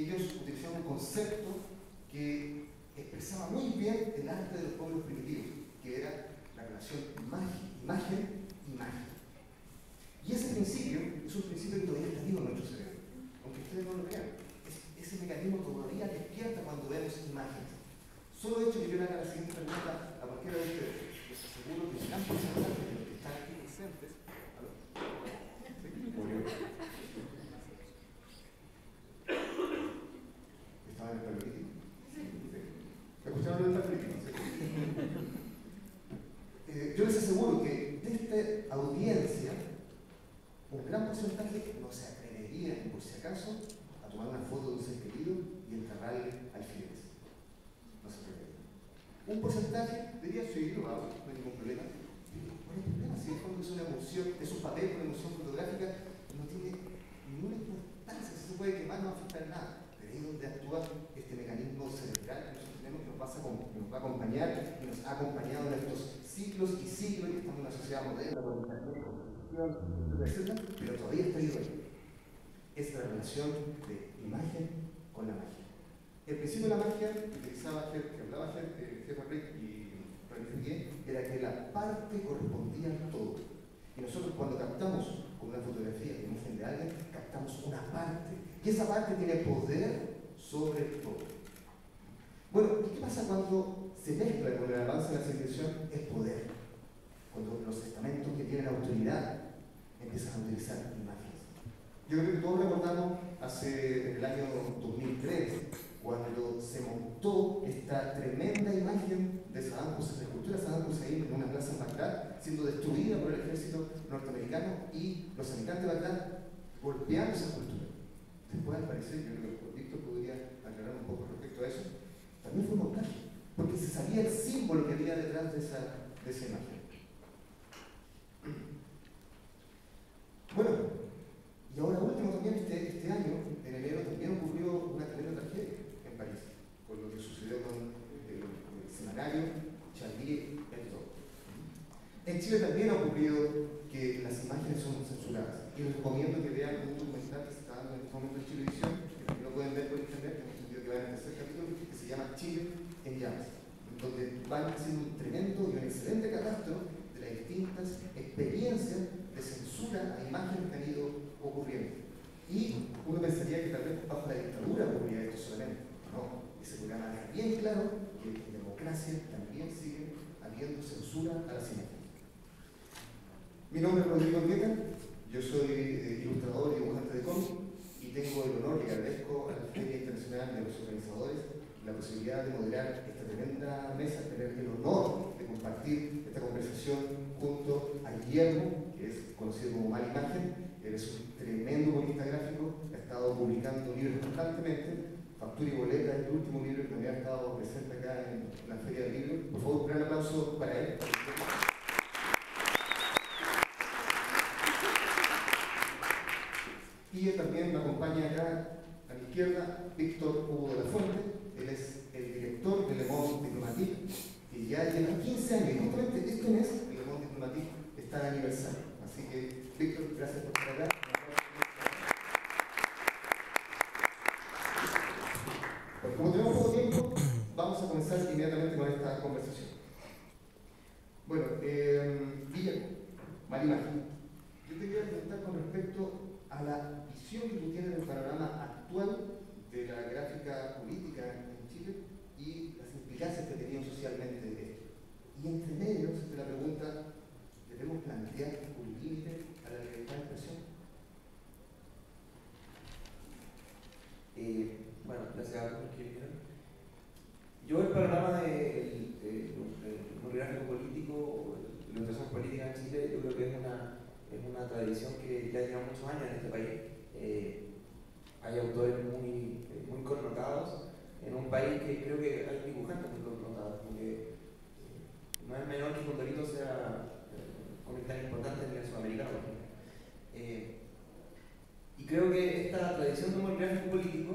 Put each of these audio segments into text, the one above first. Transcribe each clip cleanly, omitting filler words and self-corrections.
ellos utilizaron un concepto que expresaba muy bien el arte de los pueblos primitivos, que era la relación imagen-imagen. Y ese principio es un principio que todavía está vivo en nuestro cerebro, aunque ustedes no lo crean. Ese mecanismo todavía despierta cuando vemos imágenes. Solo hecho que yo le haga la siguiente pregunta a cualquiera de ustedes, les aseguro que el gran porcentaje de los que están aquí presentes. ¿Estaban en el paralítico? ¿Me escucharon en el paralítico? Yo les aseguro que de esta audiencia, un gran porcentaje no se atrevería, por si acaso, a tomar una foto de un ser querido y enterrarle alfileres. No se atrevería. Un porcentaje diría, sí, lo hago, no hay ningún problema. ¿Cuál es el problema? Si en el fondo es una emoción, es un papel con emoción fotográfica, no tiene ninguna importancia, si se puede quemar, no va a afectar nada. Pero ahí es donde actúa este mecanismo cerebral que nosotros tenemos, que nos va a acompañar y nos ha acompañado en estos ciclos y siglos, y estamos en una sociedad moderna, etcétera, pero todavía está vivo ahí. Es la relación de imagen con la magia. El principio de la magia que hablaba Gerhard Rick y René Figuier era que la parte correspondía a todo. Y nosotros cuando captamos con una fotografía, la imagen de alguien, captamos una parte. Y esa parte tiene poder sobre todo. Bueno, ¿y qué pasa cuando se mezcla con el avance de la civilización? Es poder. Cuando los estamentos que tienen autoridad empiezan a utilizar imágenes. Yo creo que todos recordamos en el año 2003, cuando se montó esta tremenda imagen de Saddam Hussein, la escultura de Saddam Hussein en una plaza en Bagdad, siendo destruida por el ejército norteamericano y los habitantes de Bagdad golpeando esa escultura. Después, al parecer, yo creo que Víctor podría aclarar un poco respecto a eso, también fue un montaje, porque se sabía el símbolo que había detrás de esa imagen. Bueno, y ahora último también este año, en enero, también ocurrió una tremenda tragedia en París, con lo que sucedió con el semanario Charlie Hebdo. En Chile también ha ocurrido que las imágenes son censuradas, y les recomiendo que vean un documental que se está dando en este momento en Chilevisión, que lo pueden ver por internet, en el sentido que van a tercer capítulo, que se llama Chile en llamas, donde van haciendo un tremendo y un excelente catastro de las distintas experiencias de censura a imágenes que han ido ocurriendo. Y uno pensaría que tal vez bajo la dictadura ocurría esto solamente. No, ese programa deja bien claro que en democracia también sigue habiendo censura a las imágenes. Mi nombre es Rodrigo Argueta, yo soy ilustrador y dibujante de cómic y tengo el honor y agradezco a la Feria Internacional de los Organizadores la posibilidad de moderar esta tremenda mesa, tener el honor de compartir esta conversación junto a Guillermo, que es conocido como Mala Imagen. Él es un tremendo guionista gráfico, ha estado publicando libros constantemente. Factura y Boleta es el último libro que también ha estado presente acá en la Feria del Libro. Por favor, un gran aplauso para él. Y también me acompaña acá a mi izquierda Víctor Hugo de la Fuente. Él es el director de Le Monde Diplomatique, que ya lleva 15 años, y justamente este mes el Le Monde Diplomatique está de aniversario. Así que, Víctor, gracias por estar acá. Bueno, como tenemos poco tiempo, vamos a comenzar inmediatamente con esta conversación. Bueno, Guillermo, Mala Imagen, yo te quería preguntar con respecto a la visión que tú tienes del panorama actual de la gráfica política en Chile y las implicancias que tenían socialmente de esto. Y entre medio, se la pregunta, ¿debemos plantear un límite a la libertad de expresión? Bueno, gracias a todos. Yo el panorama del gráfico político, la ilustración política en Chile, yo creo que es una tradición que ya lleva muchos años en este país. Hay autores muy connotados en un país que creo que hay dibujantes muy connotados, porque no es menor que Condorito sea un cómic tan importante a nivel sudamericano. Y creo que esta tradición de humor gráfico político,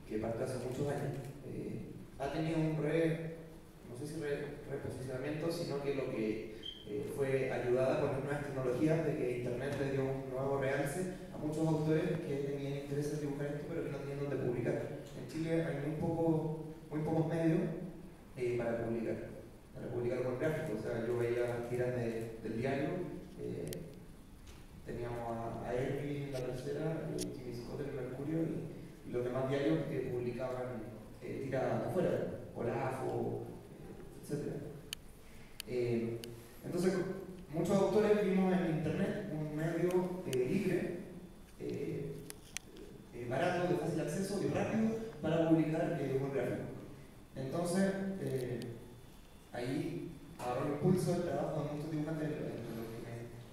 que parte hace muchos años, ha tenido un no sé si reposicionamiento, sino que lo que fue ayudada por las nuevas tecnologías, de que Internet le dio un nuevo realce a muchos autores que tenían interés en dibujar esto, pero que no tenían dónde publicar. para publicar con gráficos. O sea, yo veía las tiras del diario, teníamos a Erwin en La Tercera, Jimmy Scott en el Mercurio y los demás diarios que publicaban tiras afuera, Olafo, etc. Entonces, muchos autores vimos en internet un medio libre, barato, de fácil acceso y rápido para publicar un gráfico. Entonces, ahí agarró el impulso del trabajo de muchos dibujantes, entre los que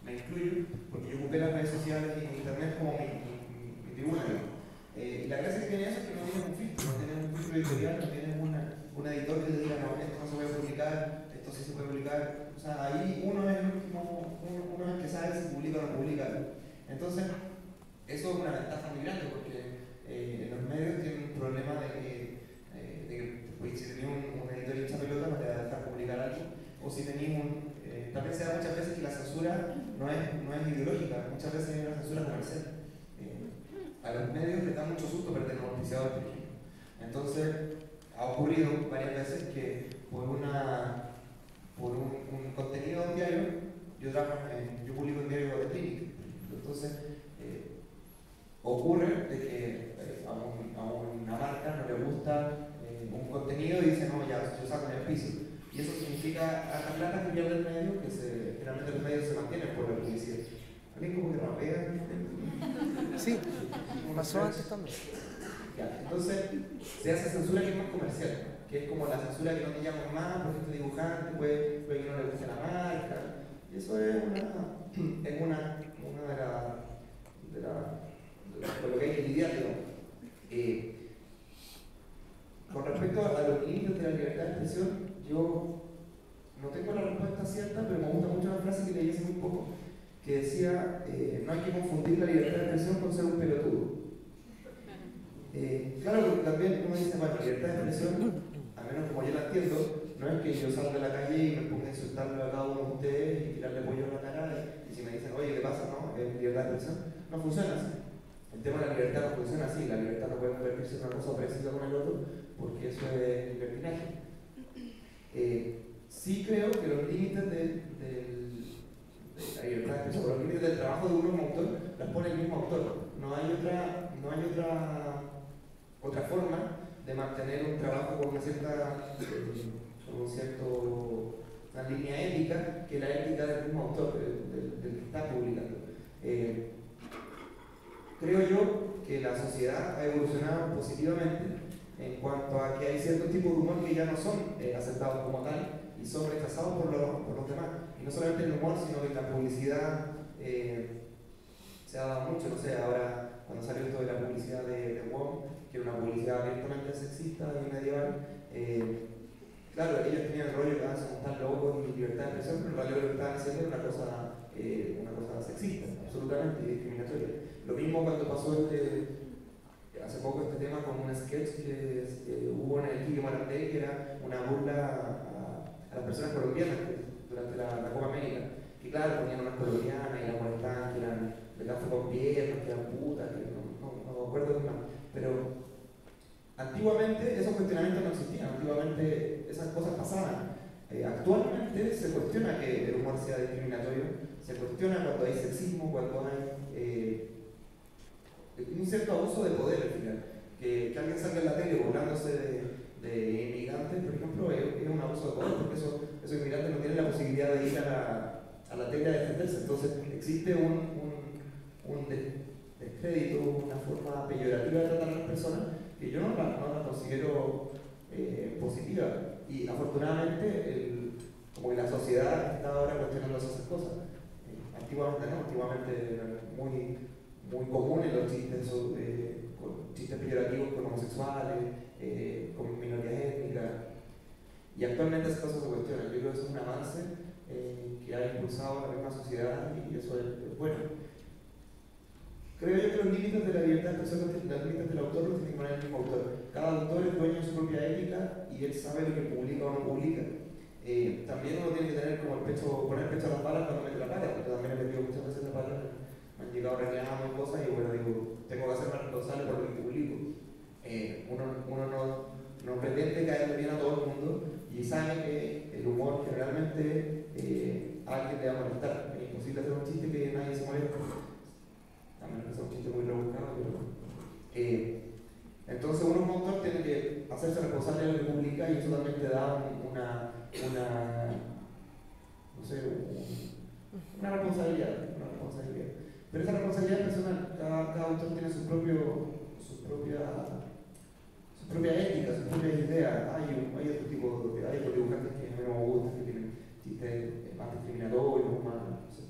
me incluyo, porque yo ocupé las redes sociales y internet como mi tribuna. Y la gracia que tiene eso es que no tienes un filtro, no tienes un filtro editorial, no tienes un editor que te diga, no, esto no se puede publicar, esto sí se puede publicar. O sea, ahí uno es el que sabe si publica o no publica. Entonces, eso es una ventaja muy grande porque en los medios tienen un problema de que pues, si tenéis un editor hincha pelota no te va a dejar publicar algo, o si tenéis también se da muchas veces que la censura no es ideológica, muchas veces hay una censura comercial. A los medios les da mucho susto perder un auspiciador, por ejemplo. Entonces, ha ocurrido varias veces que por un contenido de un diario, yo publico un diario de Clinic. Entonces, ocurre de que a una marca no le gusta un contenido y dice, no, ya, yo saco en el piso. Y eso significa harta plata que pierde el medio, que generalmente los medios se mantienen por la publicidad. ¿Alguien como que rapea? Sí, pasó antes también. Ya, entonces, se hace censura que es más comercial, que es como la censura que no te llaman más, porque este dibujante puede que no le guste la marca. Y eso es una con lo que hay que lidiar, digamos. Con respecto a los límites de la libertad de expresión, yo no tengo la respuesta cierta, pero me gusta mucho una frase que leí hace muy poco, que decía, no hay que confundir la libertad de expresión con ser un pelotudo. Claro, porque también uno dice, bueno, libertad de expresión, al menos como yo la entiendo, no es que yo salga a la calle y me ponga a insultarle a cada uno de ustedes y tirarle pollo en la cara y si me dicen, oye, ¿qué pasa? No, es libertad de expresión. No funciona así. El tema de la libertad no funciona así. La libertad no puede convertirse en una cosa precisa con el otro porque eso es libertinaje. Sí creo que los límites de la libertad de expresión, los límites del trabajo de uno como autor, las pone el mismo autor. No hay otra forma de mantener un trabajo con una línea ética que la ética del mismo autor, del que está publicando. Creo yo que la sociedad ha evolucionado positivamente en cuanto a que hay ciertos tipos de humor que ya no son aceptados como tal y son rechazados por los demás. Y no solamente el humor, sino que la publicidad se ha dado mucho. No sé, ahora cuando salió esto de la publicidad de WOM, que era una publicidad abiertamente sexista y medieval, claro, ellos tenían el rollo que se montar locos y libertad de expresión, pero en realidad lo que estaban haciendo era una cosa sexista, absolutamente, y discriminatoria. Lo mismo cuando pasó hace poco este tema con un sketch que hubo en el Quique Morandé, que era una burla a las personas colombianas durante la Copa América. Que claro, ponían unas colombianas y las molestaban, que eran de café con piernas, que eran putas, que no me acuerdo de más. Pero antiguamente esos cuestionamientos no existían, antiguamente esas cosas pasaban. Actualmente se cuestiona que el humor sea discriminatorio, se cuestiona cuando hay sexismo, cuando hay un cierto abuso de poder al final. Que alguien salga en la tele burlándose de inmigrantes, por ejemplo, es un abuso de poder, porque esos inmigrantes no tienen la posibilidad de ir a la tele a defenderse. Entonces existe un descrédito, una forma peyorativa de tratar a las personas que yo no la considero positiva. Y afortunadamente, como que la sociedad está ahora cuestionando esas cosas. Antiguamente no, antiguamente eran muy comunes los chistes, con chistes peyorativos con homosexuales, con minorías étnicas. Y actualmente esas cosas se cuestionan. Yo creo que eso es un avance que ha impulsado la misma sociedad y eso es bueno. Creo yo que los límites de la libertad de expresión, los límites del autor los tiene que poner el mismo autor. Cada autor es dueño de su propia ética y él sabe lo que publica o no publica. También uno tiene que tener como poner el pecho a las balas cuando mete la pala, porque también he metido muchas veces la pala, me han llegado reclamos y cosas y bueno, digo, tengo que hacerme responsable por lo que publico. Uno no pretende caerle bien a todo el mundo y sabe que el humor generalmente a alguien le va a molestar. Es imposible hacer un chiste que nadie se moleste, a menos que sea un chiste muy rebuscado, pero entonces uno como autor tiene que hacerse responsable de lo que publica y eso también te da una responsabilidad. Pero esa responsabilidad personal, cada autor tiene su propia ética, sus propias ideas. Hay otro tipo, hay otros dibujantes que a mí no me gustan, que tienen chistes más discriminatorios, más, no sé.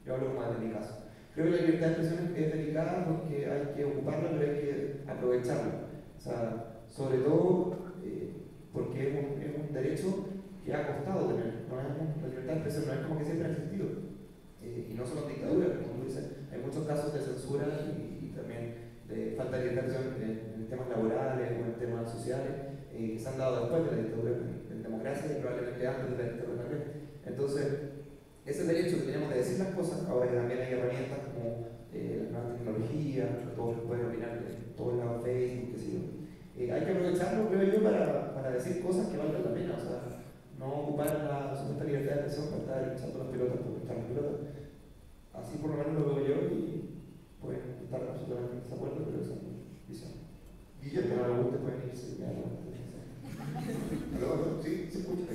Yo hablo como de mi caso. Creo que la libertad de expresión es delicada porque hay que ocuparla, pero hay que aprovecharla. O sea, sobre todo porque es un derecho que ha costado tener. La libertad de expresión no es como que siempre ha existido. Y no solo en dictaduras, como tú dices, hay muchos casos de censura y también de falta de libertad de expresión en temas laborales o en temas sociales que se han dado después de la dictadura, en democracia y probablemente antes de la dictadura también. Entonces, ese derecho que tenemos de decir las cosas, ahora que también hay herramientas como las nuevas tecnologías, que todos pueden opinar de todos lados, Facebook, qué sé yo. Hay que aprovecharlo, creo yo, para decir cosas que valgan la pena, o sea, no ocupar la supuesta libertad de expresión para estar echando las pelotas por echar las pelotas. Así por lo menos lo veo yo y pueden estar absolutamente en desacuerdo, pero esa es mi visión. Guillermo, no le guste, pueden irse. ¿Aló? ¿Sí? ¿Se escucha?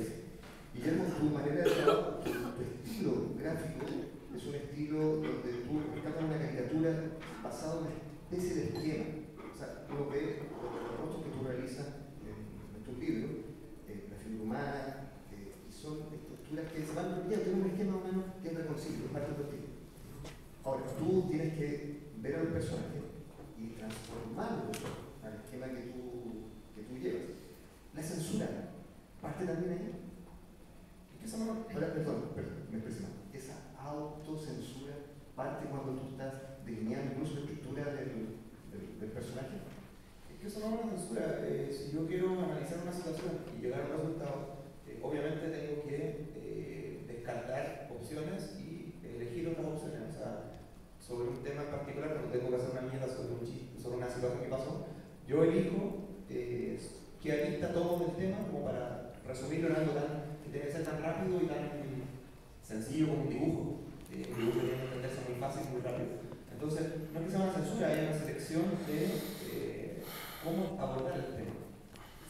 Guillermo, tu manera de trabajo, tu estilo gráfico es un estilo donde tú rescatas una caricatura basada en una especie de esquema. O sea, uno ve los rostros que tú realizas en tus libros, la figura humana, y son estructuras que se van repitiendo, tienen un esquema más o menos que es reconocible, es parte de tu estilo. Ahora, tú tienes que ver a los personajes y transformarlos al esquema que tú llevas. La censura parte también ahí. Perdón, me expresé mal. Esa autocensura parte cuando tú estás delineando incluso la estructura del personaje. Es que eso no es una censura. Si yo quiero analizar una situación y llegar a un resultado, obviamente tengo que descartar opciones y elegir otras opciones. O sea, sobre un tema en particular, cuando tengo que hacer una mierda sobre un chiste, sobre una situación que pasó, yo elijo que aquí está todo el tema como para resumirlo en algo que tiene que ser tan rápido y tan sencillo como un dibujo. Un dibujo tiene que entenderse muy fácil y muy rápido. Entonces, no es que sea una censura, hay una selección de cómo abordar el tema.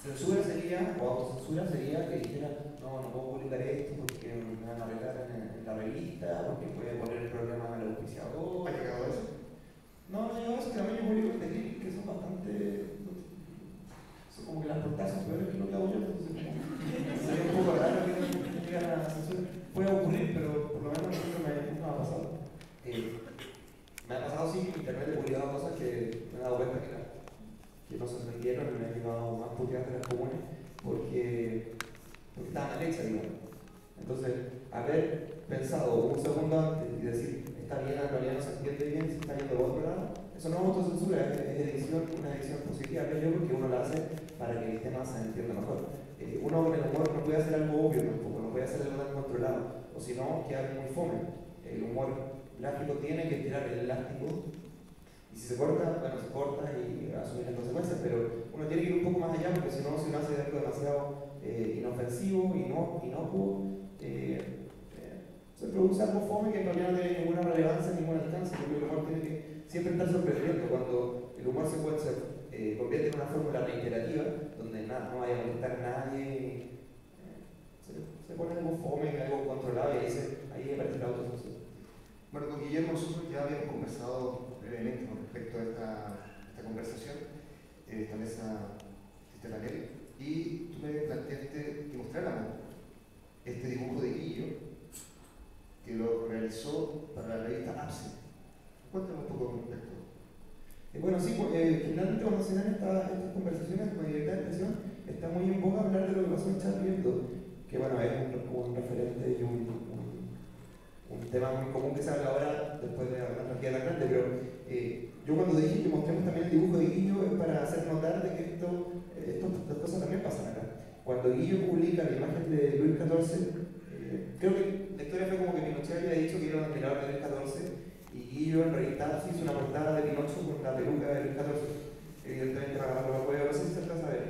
Censura sería, o autocensura sería que dijera, no puedo publicar esto porque me van a arreglar en la revista, porque puede poner el problema al auspiciador. ¿Ha llegado a eso? No he llegado a eso, que también yo publico textiles que son bastante. Son como que las portadas son peores que lo que hago yo, entonces sería un poco raro que no llegara a la censura. Puede ocurrir, pero por lo menos nunca me ha pasado. Me ha pasado sí, en internet he publicado cosas que me he dado cuenta que no se entendieron y me han llevado más puteadas de las comunes porque estaban mal hechas, digamos. Entonces, haber pensado un segundo antes y decir, está bien, en realidad no se entiende bien, se está yendo por otro lado, eso no es autocensura, es edición, una edición positiva, creo yo, porque uno la hace para que el tema se entienda mejor. Uno con el humor no puede hacer algo obvio tampoco, no puede hacer algo tan controlado, o si no, queda muy fome. El humor gráfico tiene que tirar el elástico, y si se corta, bueno, se corta y asumir las consecuencias, pero uno tiene que ir un poco más allá, porque si no, se hace algo demasiado inofensivo, inocuo, se produce algo fome que en realidad no tiene ninguna relevancia, ningún alcance, porque el humor tiene que siempre estar sorprendiendo. Cuando el humor se convierte en una fórmula reiterativa, donde no vaya a molestar a nadie, se pone algo fome, algo controlado, y ahí aparece la autocensura. Bueno, con Guillermo nosotros ya habíamos conversado brevemente con respecto a esta conversación, esta mesa, este panel, y tú me planteaste que mostráramos este dibujo de Guillo, que lo realizó para la revista APSE. Cuéntame un poco con respecto. Bueno, sí, finalmente cuando se dan estas conversaciones con libertad de expresión, está muy en boga hablar de lo que pasó en Charlie Hebdo, que bueno, es un referente y un tema muy común que se habla ahora después de la tragedia de la grande, pero yo cuando dije que mostremos también el dibujo de Guillo es para hacer notar de que estas cosas también pasan acá. Cuando Guillo publica la imagen de Luis XIV, creo que la historia fue como que Pinochet había dicho que era un admirador de Luis XIV y Guillo en realidad hizo una portada de Pinocho con la peluca de Luis XIV, evidentemente para no lo puede, no sé si se trata de ver.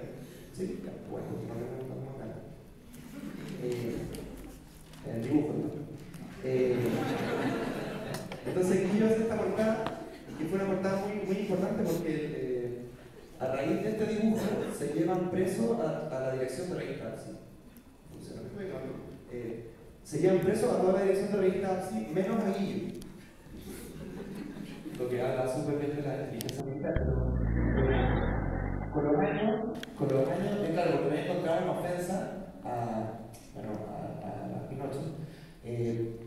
Sí, ya, bueno, continuamos con nada. fue una portada muy importante porque a raíz de este dibujo se llevan presos a la dirección de revista APSI. Se llevan presos a toda la dirección de revista APSI, menos a Guillo. Lo que habla súper bien de la inteligencia militar, pero con los años, claro, porque me he encontrado una ofensa a Pinocho.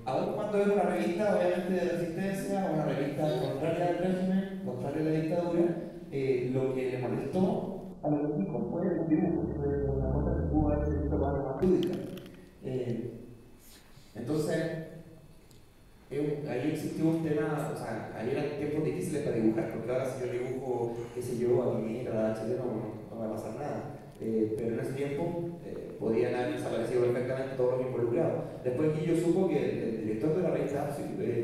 Aún cuando era una revista, obviamente, de resistencia, una revista contraria al régimen, contraria a la dictadura, lo que le molestó a los chicos fue un dibujo, fue una cosa que pudo haber sido para más lúdica. Entonces, ahí existió un tema, o sea, ahí eran tiempos difíciles para dibujar, porque ahora si yo dibujo, qué sé yo, a mi a HD no va a pasar nada. Pero en ese tiempo podían haber desaparecido perfectamente todos los involucrados. Después Guillo supo que el director de la revista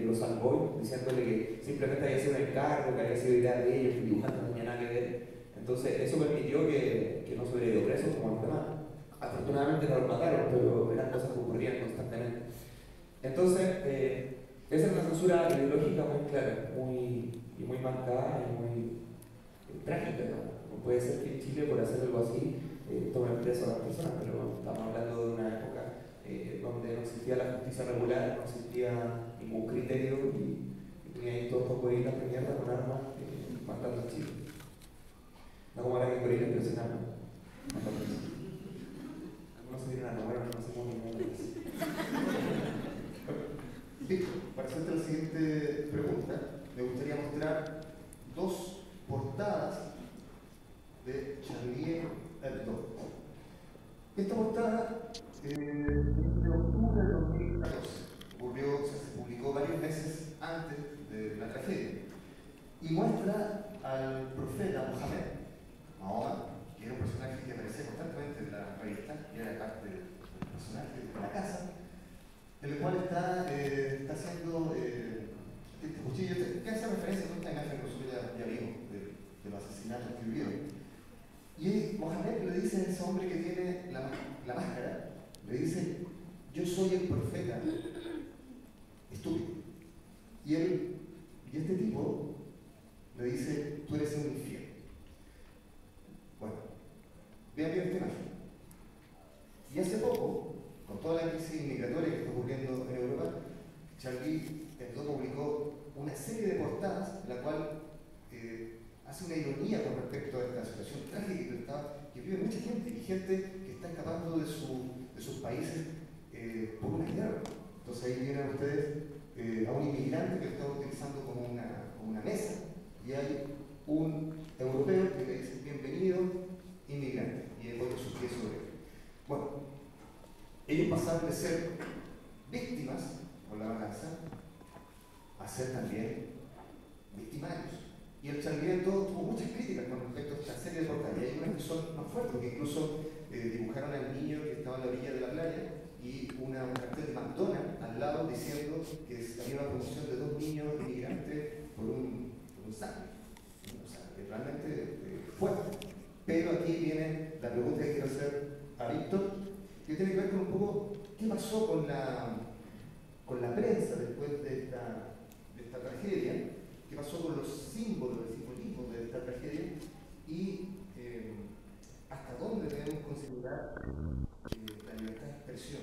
lo salvó diciéndole que simplemente había sido un encargo, que había sido idea de ellos, que dibujando no tenía nada que ver. Entonces eso permitió que no se hubiera ido preso como los demás. Afortunadamente no los mataron, pero eran cosas que ocurrían constantemente. Entonces, esa es una censura ideológica muy clara, muy marcada y muy trágica, ¿no? No puede ser que en Chile, por hacer algo así, tomen preso a las personas, pero estamos hablando de una época donde no existía la justicia regular, no existía ningún criterio y tenía ahí todos estos pueblitos de mierda con armas matando a Chile. No como ahora que Corina pero sin armas. Algunos se dieron a bueno, no sé cómo ni nada. Víctor, para hacerte la siguiente pregunta, me gustaría mostrar dos portadas de Charlie Hebdo. Esta portada es de octubre de 2014. Se publicó varios meses antes de la tragedia y muestra al profeta Mahoma, que era un personaje que aparecía constantemente en la revista, y era parte del personaje de la casa, el cual está haciendo este cuchillo, que hace referencia a esta imagen que nosotros ya vimos de los asesinatos que hubieron. Y Mohamed le dice a ese hombre que tiene la máscara, le dice: yo soy el profeta, estúpido. Y este tipo le dice: tú eres un infiel. Bueno, vean bien esta imagen. Y hace poco, con toda la crisis migratoria que está ocurriendo en Europa, Charlie Hebdo publicó una serie de portadas en la cual hace una ironía con respecto a esta situación trágica que vive mucha gente, y gente que está escapando de sus países por una guerra. Entonces ahí vienen ustedes a un inmigrante que lo está utilizando como una mesa, y hay un europeo que le dice: bienvenido, inmigrante, y le pone sus pies sobre él. Bueno, ellos pasaron de ser víctimas por la balanza a ser también victimarios. Y el Charlie Hebdo tuvo muchas críticas con respecto a esta serie de portadas, y hay unas que son más fuertes, porque incluso dibujaron al niño que estaba en la orilla de la playa y un cartel de McDonald's al lado diciendo que había una promoción de 2 niños inmigrantes por un sándwich. O sea, realmente fuerte. Pero aquí viene la pregunta que quiero hacer a Víctor, que tiene que ver con un poco qué pasó con la prensa después de esta tragedia, qué pasó con los símbolos, el simbolismo de esta tragedia, y hasta dónde debemos considerar la libertad de expresión.